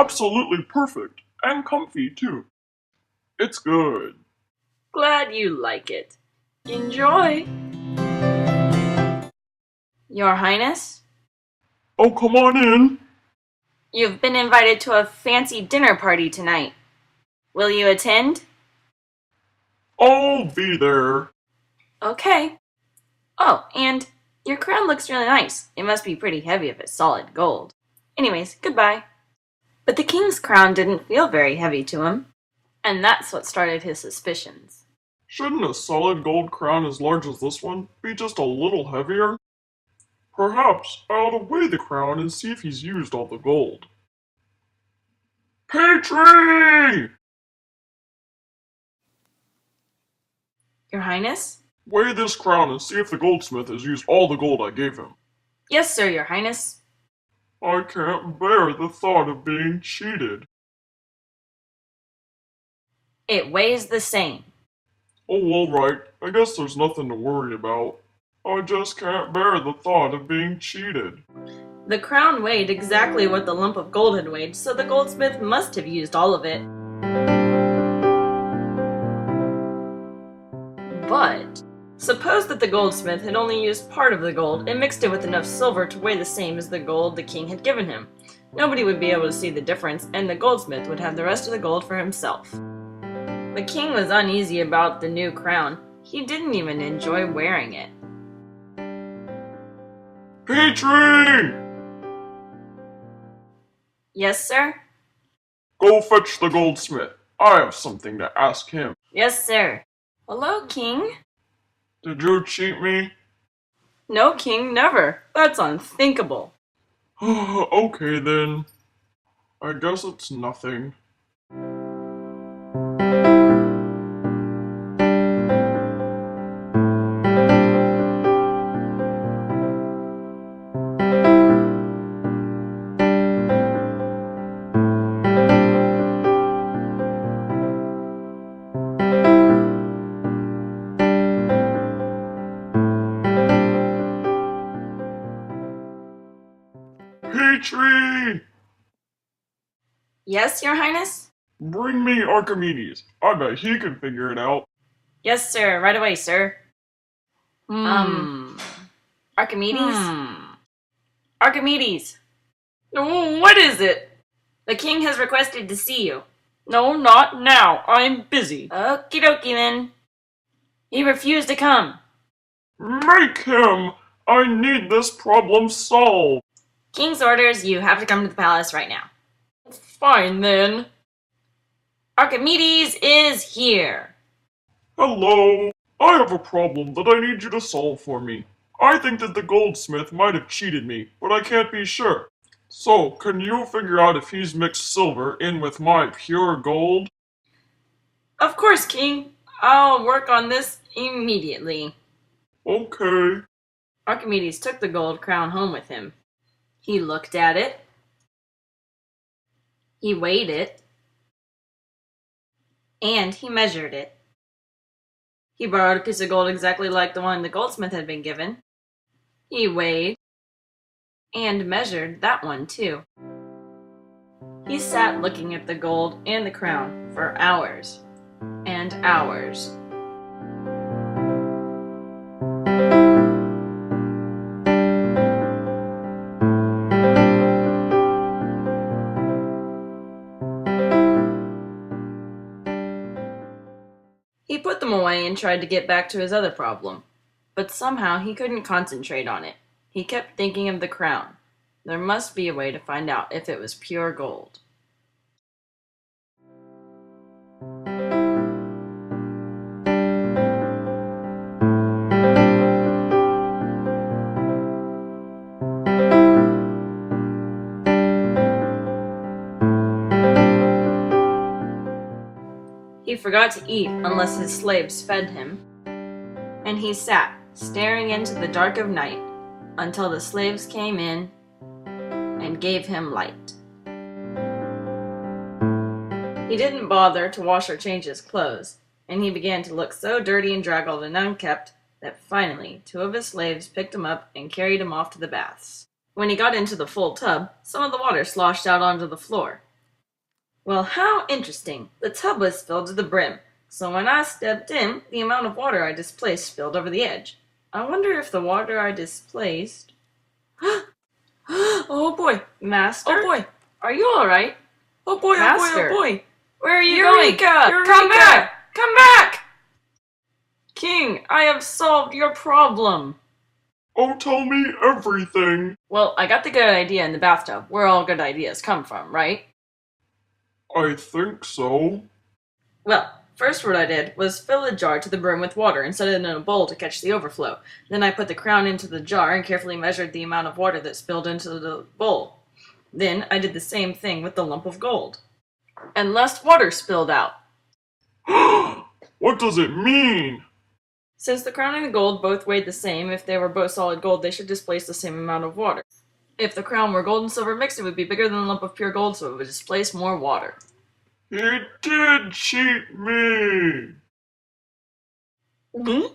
absolutely perfect, and comfy too. It's good. Glad you like it. Enjoy! Your Highness, Oh, come on in. you've been invited to a fancy dinner party tonight. Will you attend? I'll be there. Okay. Oh, and your crown looks really nice. It must be pretty heavy if it's solid gold. Anyways, goodbye. But the king's crown didn't feel very heavy to him, and that's what started his suspicions. Shouldn't a solid gold crown as large as this one be just a little heavier? Perhaps I ought to weigh the crown and see if he's used all the gold. Petrie! Your Highness? Weigh this crown and see if the goldsmith has used all the gold I gave him. Yes, sir, Your Highness. I can't bear the thought of being cheated. It weighs the same. Oh, all right. I guess there's nothing to worry about. I just can't bear the thought of being cheated. The crown weighed exactly what the lump of gold had weighed, so the goldsmith must have used all of it. But suppose that the goldsmith had only used part of the gold and mixed it with enough silver to weigh the same as the gold the king had given him. Nobody would be able to see the difference, and the goldsmith would have the rest of the gold for himself. The king was uneasy about the new crown. He didn't even enjoy wearing it. Petrie! Yes, sir? Go fetch the goldsmith. I have something to ask him. Yes, sir. Hello, king? Did you cheat me? No, king, never. That's unthinkable. Okay then. I guess it's nothing. Petrie! Yes, your highness? Bring me Archemedes. I bet he can figure it out. Yes, sir. Right away, sir. Archimedes? Archimedes! Oh, what is it? The king has requested to see you. No, not now. I'm busy. Okie dokie then. He refused to come. Make him! I need this problem solved. King's orders, you have to come to the palace right now. Fine then. Archimedes is here. Hello. I have a problem that I need you to solve for me. I think that the goldsmith might have cheated me, but I can't be sure. So, can you figure out if he's mixed silver in with my pure gold? Of course, King. I'll work on this immediately. Okay. Archimedes took the gold crown home with him. He looked at it. He weighed it. And he measured it. He borrowed a piece of gold exactly like the one the goldsmith had been given. He weighed and measured that one too. He sat looking at the gold and the crown for hours and hours. He put them away and tried to get back to his other problem, but somehow he couldn't concentrate on it. He kept thinking of the crown. There must be a way to find out if it was pure gold. He forgot to eat unless his slaves fed him, and he sat, staring into the dark of night, until the slaves came in and gave him light. He didn't bother to wash or change his clothes, and he began to look so dirty and draggled and unkempt that finally 2 of his slaves picked him up and carried him off to the baths. When he got into the full tub, some of the water sloshed out onto the floor. Well, how interesting. The tub was filled to the brim, so when I stepped in, the amount of water I displaced spilled over the edge. I wonder if the water I displaced... Oh boy! Master? Oh boy! Are you alright? Oh boy, Master. oh boy, oh boy! Where are you Eureka! going? Eureka! Come back! Come back! King, I have solved your problem! Oh, tell me everything. Well, I got the good idea in the bathtub, where all good ideas come from, right? I think so. Well, first what I did was fill the jar to the brim with water and set it in a bowl to catch the overflow. Then I put the crown into the jar and carefully measured the amount of water that spilled into the bowl. Then I did the same thing with the lump of gold. And less water spilled out. What does it mean? Since the crown and the gold both weighed the same, if they were both solid gold, they should displace the same amount of water. If the crown were gold and silver mixed, it would be bigger than the lump of pure gold, so it would displace more water. He did cheat me. Hmm?